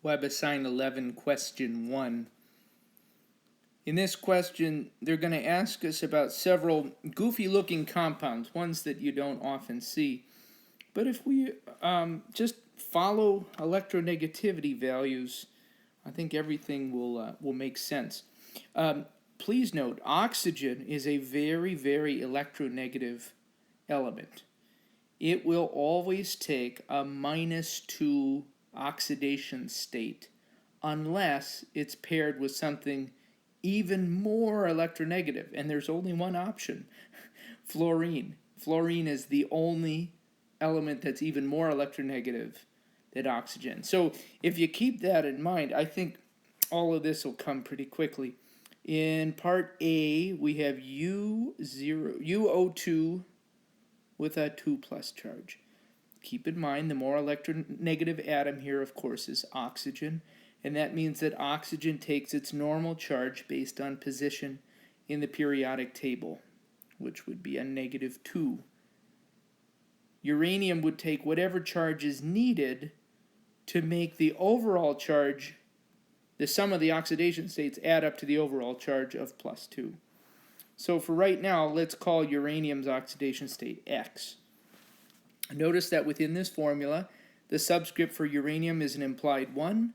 Hw11 Q1. In this question, they're going to ask us about several goofy-looking compounds, ones that you don't often see. But if we just follow electronegativity values, I think everything will make sense. Please note, oxygen is a very, very electronegative element. It will always take a -2 oxidation state unless it's paired with something even more electronegative, and there's only one option: fluorine. Fluorine is the only element that's even more electronegative than oxygen. So if you keep that in mind, I think all of this will come pretty quickly. In part A, we have Uo2 with a 2+ charge. Keep in mind the more electronegative atom here, of course, is oxygen, and that means that oxygen takes its normal charge based on position in the periodic table, which would be a -2. Uranium would take whatever charge is needed to make the overall charge, the sum of the oxidation states, add up to the overall charge of +2. So for right now, let's call uranium's oxidation state X. Notice that within this formula, the subscript for uranium is an implied 1,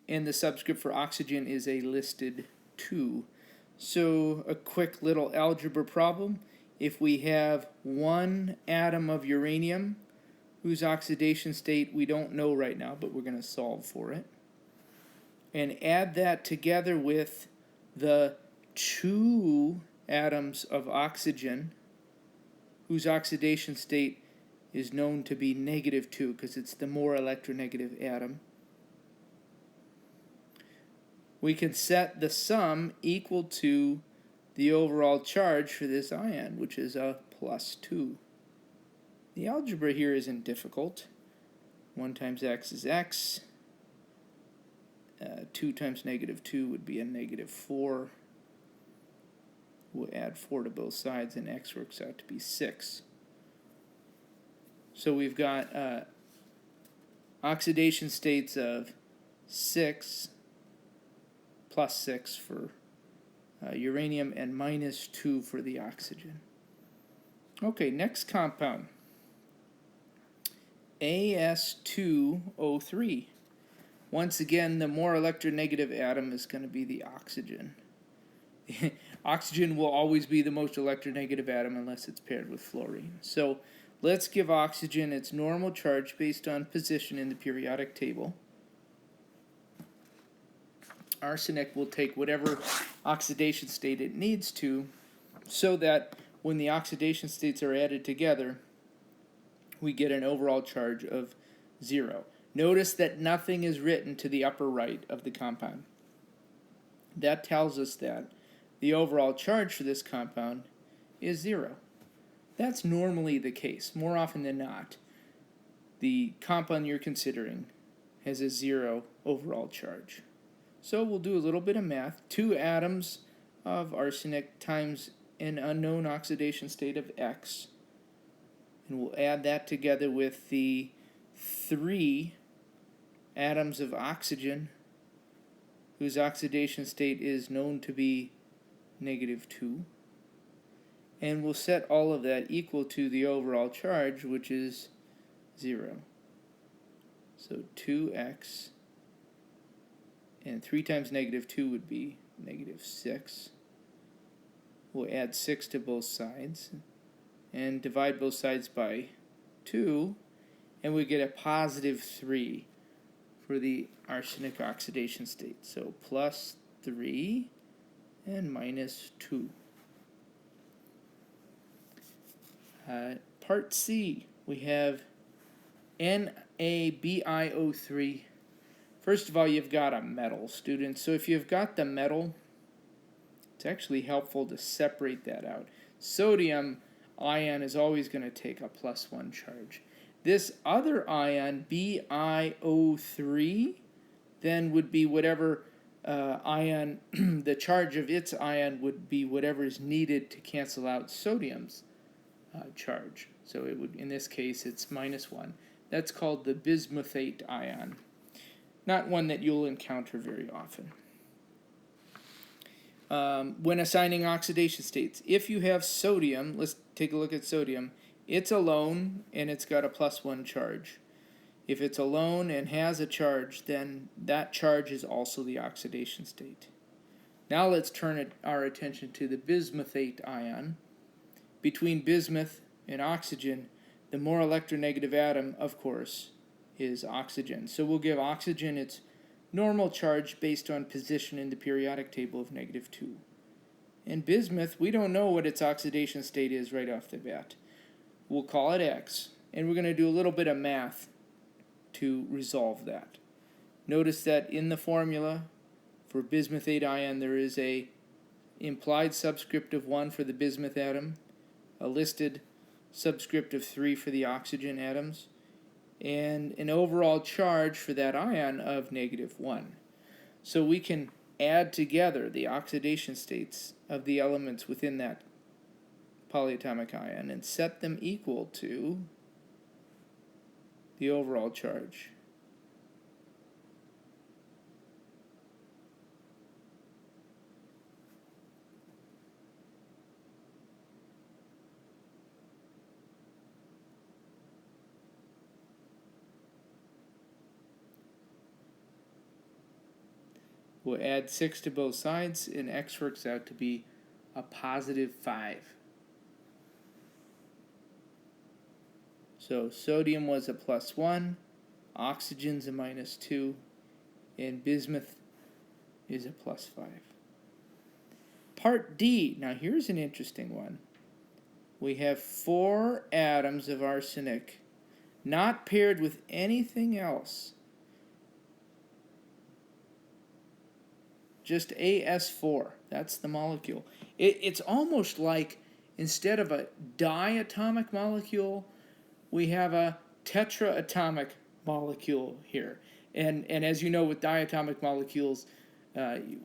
and the subscript for oxygen is a listed 2. So a quick little algebra problem. If we have one atom of uranium whose oxidation state we don't know right now, but we're going to solve for it, and add that together with the 2 atoms of oxygen whose oxidation state is known to be -2 because it's the more electronegative atom, we can set the sum equal to the overall charge for this ion, which is a +2. The algebra here isn't difficult. 1 times x is x. 2 times -2 would be a -4. We'll add 4 to both sides, and x works out to be 6. So we've got oxidation states of 6 +6 for uranium and -2 for the oxygen. Okay, next compound, As2O3. Once again, the more electronegative atom is going to be the oxygen. Oxygen will always be the most electronegative atom unless it's paired with fluorine. So let's give oxygen its normal charge based on position in the periodic table. Arsenic will take whatever oxidation state it needs to, so that when the oxidation states are added together, we get an overall charge of 0. Notice that nothing is written to the upper right of the compound. That tells us that the overall charge for this compound is 0. That's normally the case. More often than not, the compound you're considering has a 0 overall charge. So we'll do a little bit of math. 2 atoms of arsenic times an unknown oxidation state of X. And we'll add that together with the 3 atoms of oxygen whose oxidation state is known to be -2. And we'll set all of that equal to the overall charge, which is 0. So 2x, and 3 times -2 would be -6. We'll add 6 to both sides and divide both sides by 2, and we get a +3 for the arsenic oxidation state. So +3 and -2. Part C, we have NaBiO3. First of all, you've got a metal, students. So if you've got the metal, it's actually helpful to separate that out. Sodium ion is always going to take a +1 charge. This other ion, BiO3, then would be whatever ion, the charge of its ion would be whatever is needed to cancel out sodium's charge. So it would, in this case, it's -1. That's called the bismuthate ion. not one that you'll encounter very often. When assigning oxidation states, if you have sodium, let's take a look at sodium, it's alone and it's got a +1 charge. If it's alone and has a charge, then that charge is also the oxidation state. Now let's turn our attention to the bismuthate ion. Between bismuth and oxygen, the more electronegative atom, of course, is oxygen. So we'll give oxygen its normal charge based on position in the periodic table of -2. And bismuth, we don't know what its oxidation state is right off the bat. We'll call it X, and we're going to do a little bit of math to resolve that. Notice that in the formula for bismuthate ion, there is a implied subscript of 1 for the bismuth atom, a listed subscript of 3 for the oxygen atoms, and an overall charge for that ion of -1. So we can add together the oxidation states of the elements within that polyatomic ion and set them equal to the overall charge. We'll add 6 to both sides, and X works out to be a +5. So sodium was a +1, oxygen's a -2, and bismuth is a +5. Part D, now here's an interesting one. We have 4 atoms of arsenic not paired with anything else. Just AS4, that's the molecule. It's almost like instead of a diatomic molecule, we have a tetraatomic molecule here. And as you know, with diatomic molecules,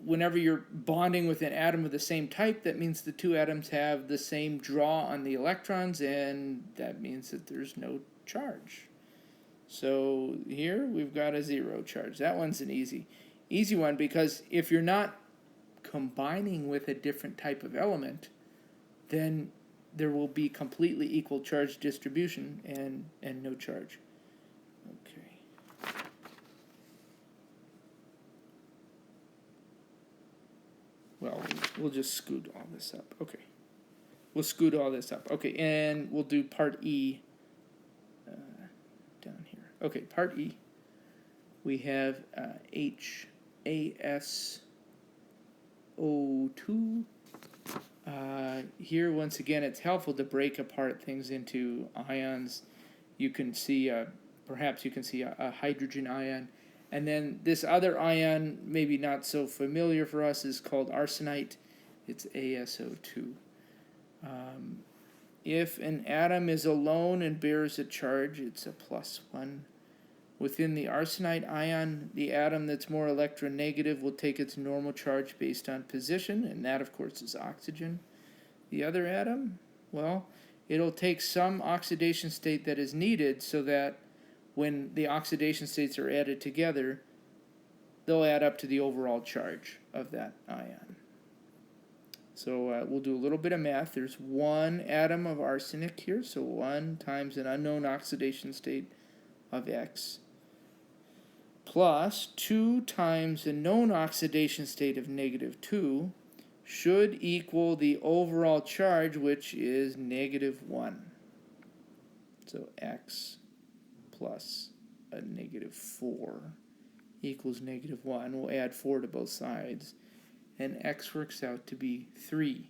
whenever you're bonding with an atom of the same type, that means the 2 atoms have the same draw on the electrons, and that means that there's no charge. So here we've got a 0 charge. That one's an easy one, because if you're not combining with a different type of element, then there will be completely equal charge distribution and no charge. Okay. Well, we'll just scoot all this up. Okay. We'll scoot all this up. Okay, and we'll do part E down here. Okay, part E. We have HASO2. Here, once again, it's helpful to break apart things into ions. You can see, perhaps you can see a hydrogen ion. And then this other ion, maybe not so familiar for us, is called arsenite. It's ASO2. If an atom is alone and bears a charge, it's a +1. Within the arsenite ion, the atom that's more electronegative will take its normal charge based on position, and that, of course, is oxygen. The other atom, well, it'll take some oxidation state that is needed so that when the oxidation states are added together, they'll add up to the overall charge of that ion. So we'll do a little bit of math. There's 1 atom of arsenic here, so 1 times an unknown oxidation state of X, plus 2 times a known oxidation state of -2 should equal the overall charge, which is -1. So X plus a -4 equals -1. We'll add 4 to both sides, and X works out to be 3.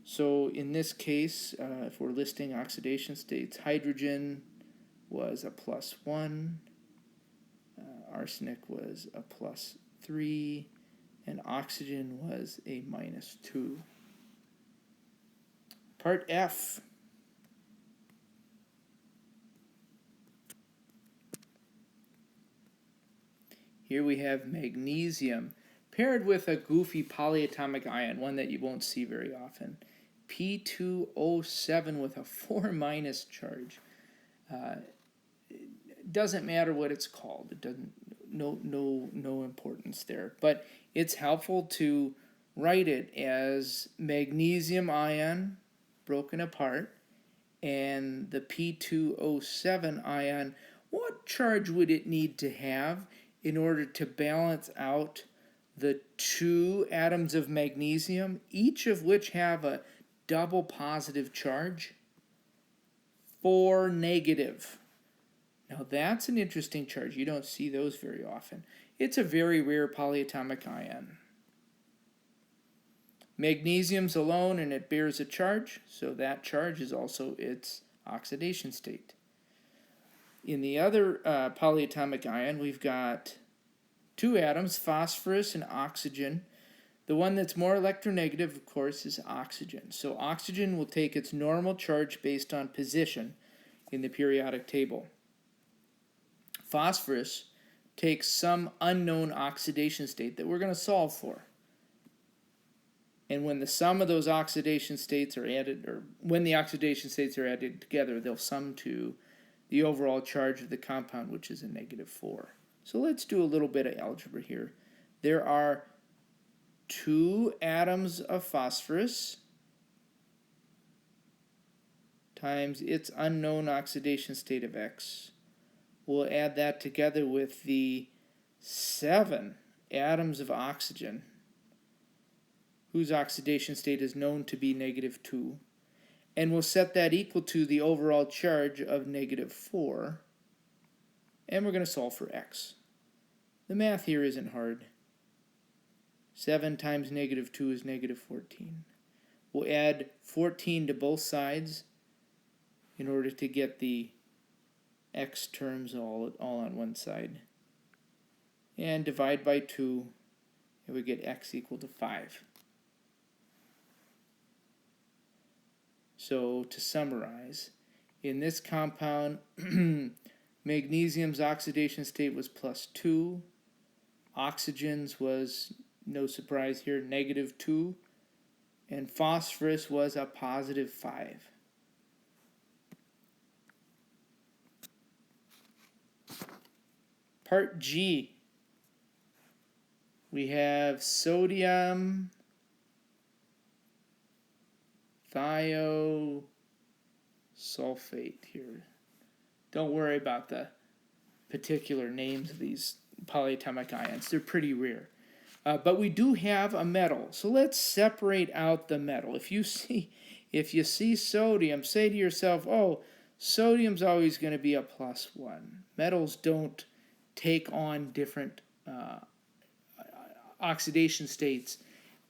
So in this case, if we're listing oxidation states, hydrogen was a +1, arsenic was a +3, and oxygen was a -2. Part F. Here we have magnesium paired with a goofy polyatomic ion, one that you won't see very often. P2O7 with a 4- charge. It doesn't matter what it's called. no importance there. But it's helpful to write it as magnesium ion broken apart and the P2O7 ion. What charge would it need to have in order to balance out the two atoms of magnesium, each of which have a double positive charge? 4 negative. Now that's an interesting charge. You don't see those very often. It's a very rare polyatomic ion. Magnesium's alone and it bears a charge, so that charge is also its oxidation state. In the other polyatomic ion, we've got two atoms, phosphorus and oxygen. The one that's more electronegative, of course, is oxygen. So oxygen will take its normal charge based on position in the periodic table. Phosphorus takes some unknown oxidation state that we're going to solve for. And when the sum of those oxidation states are added, or when the oxidation states are added together, they'll sum to the overall charge of the compound, which is a -4. So let's do a little bit of algebra here. There are 2 atoms of phosphorus times its unknown oxidation state of X. We'll add that together with the 7 atoms of oxygen, whose oxidation state is known to be -2. And we'll set that equal to the overall charge of -4. And we're going to solve for X. The math here isn't hard. 7 times -2 is -14. We'll add 14 to both sides in order to get the X terms all on one side. And divide by 2, and we get X equal to 5. So to summarize, in this compound, magnesium's oxidation state was +2. Oxygen's was, no surprise here, -2. And phosphorus was a +5. Part G. We have sodium thiosulfate here. Don't worry about the particular names of these polyatomic ions. They're pretty rare. But we do have a metal. So let's separate out the metal. If you see sodium, say to yourself, oh, sodium's always going to be a +1. Metals don't take on different oxidation states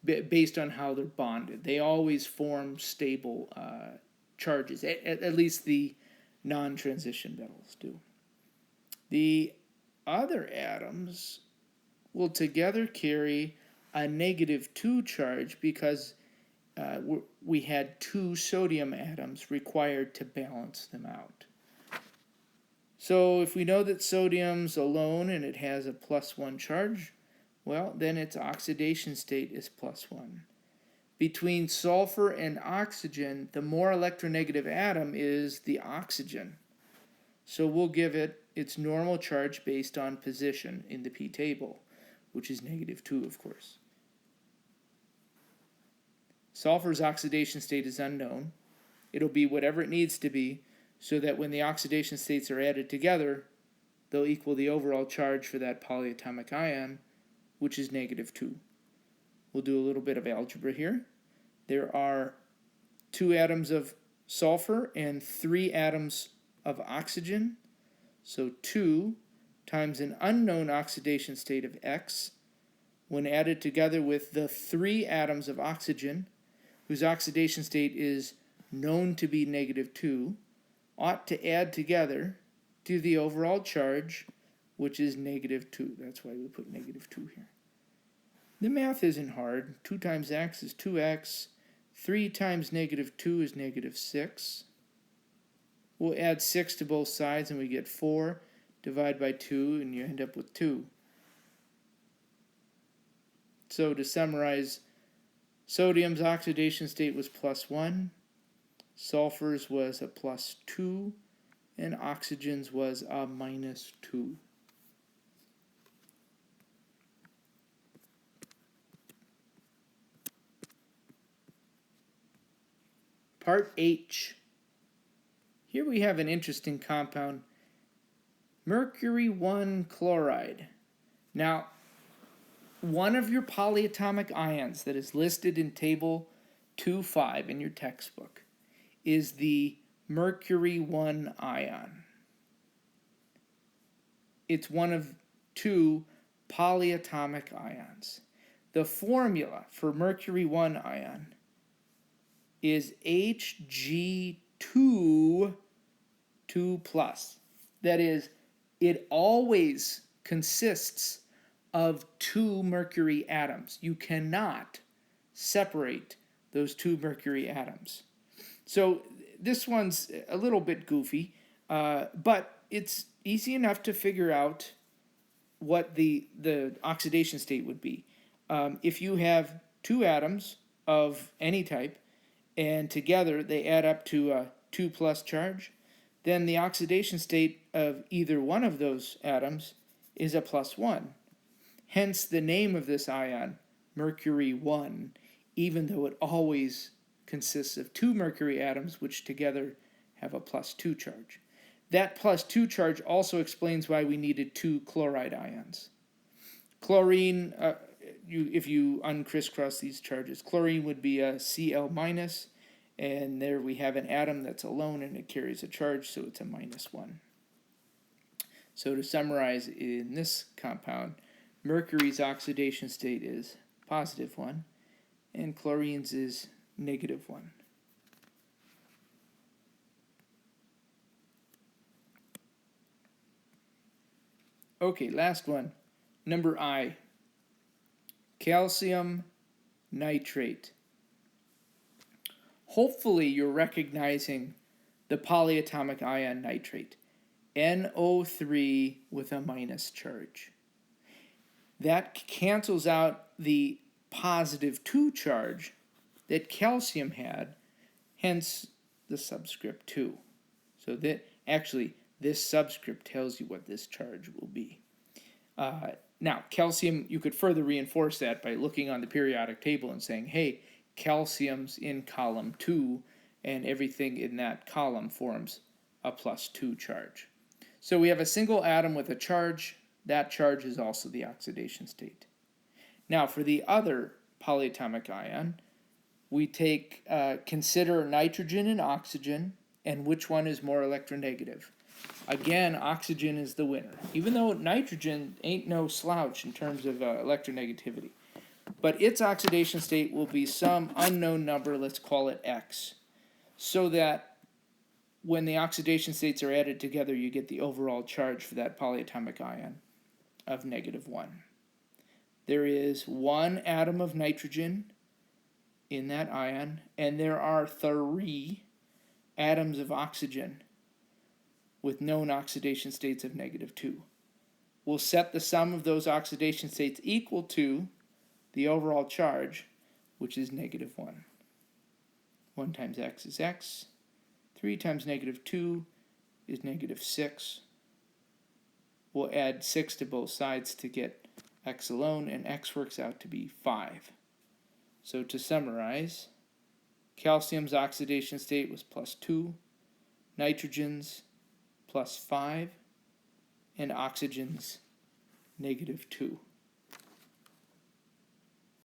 based on how they're bonded. They always form stable charges, at least the non-transition metals do. The other atoms will together carry a -2 charge because we had 2 sodium atoms required to balance them out. So if we know that sodium's alone and it has a +1 charge, well, then its oxidation state is +1. Between sulfur and oxygen, the more electronegative atom is the oxygen. So we'll give it its normal charge based on position in the P table, which is -2, of course. Sulfur's oxidation state is unknown. It'll be whatever it needs to be so that when the oxidation states are added together, they'll equal the overall charge for that polyatomic ion, which is -2. We'll do a little bit of algebra here. There are 2 atoms of sulfur and 3 atoms of oxygen. So 2 times an unknown oxidation state of X, when added together with the 3 atoms of oxygen, whose oxidation state is known to be -2, ought to add together to the overall charge, which is -2. That's why we put -2 here. The math isn't hard. 2 times X is 2X. 3 times -2 is -6. We'll add 6 to both sides and we get 4. Divide by 2 and you end up with 2. So to summarize, sodium's oxidation state was +1. Sulfur's was a +2. And oxygen's was a -2. Part H. Here we have an interesting compound, Hw11 chloride. Now, one of your polyatomic ions that is listed in table 2.5 in your textbook is the Hw1 ion. It's one of two polyatomic ions. The formula for Hw1 ion is Hg2 2+. That is, it always consists of two mercury atoms. You cannot separate those two mercury atoms. So this one's a little bit goofy, but it's easy enough to figure out what the oxidation state would be. If you have two atoms of any type, and together they add up to a 2+ charge, then the oxidation state of either one of those atoms is a +1. Hence the name of this ion, Hw1, even though it always consists of two mercury atoms which together have a +2 charge. That +2 charge also explains why we needed two chloride ions. Chlorine, if you uncrisscross these charges, chlorine would be a Cl-, and there we have an atom that's alone and it carries a charge, so it's a -1. So to summarize, in this compound, mercury's oxidation state is +1, and chlorine's is -1. Okay, last one, number I, calcium nitrate. Hopefully you're recognizing the polyatomic ion nitrate, NO3 with a minus charge. That cancels out the +2 charge that calcium had, hence the subscript 2. So that actually this subscript tells you what this charge will be. Now, calcium, you could further reinforce that by looking on the periodic table and saying, hey, calcium's in column 2, and everything in that column forms a +2 charge. So we have a single atom with a charge. That charge is also the oxidation state. Now, for the other polyatomic ion, we consider nitrogen and oxygen, and which one is more electronegative. Again, oxygen is the winner, even though nitrogen ain't no slouch in terms of electronegativity. But its oxidation state will be some unknown number, let's call it X, so that when the oxidation states are added together, you get the overall charge for that polyatomic ion of -1. There is one atom of nitrogen in that ion, and there are 3 atoms of oxygen with known oxidation states of -2. We'll set the sum of those oxidation states equal to the overall charge, which is -1. 1 times X is X. 3 times -2 is -6. We'll add 6 to both sides to get X alone, and X works out to be 5. So to summarize, calcium's oxidation state was +2, nitrogen's +5, and oxygen's -2.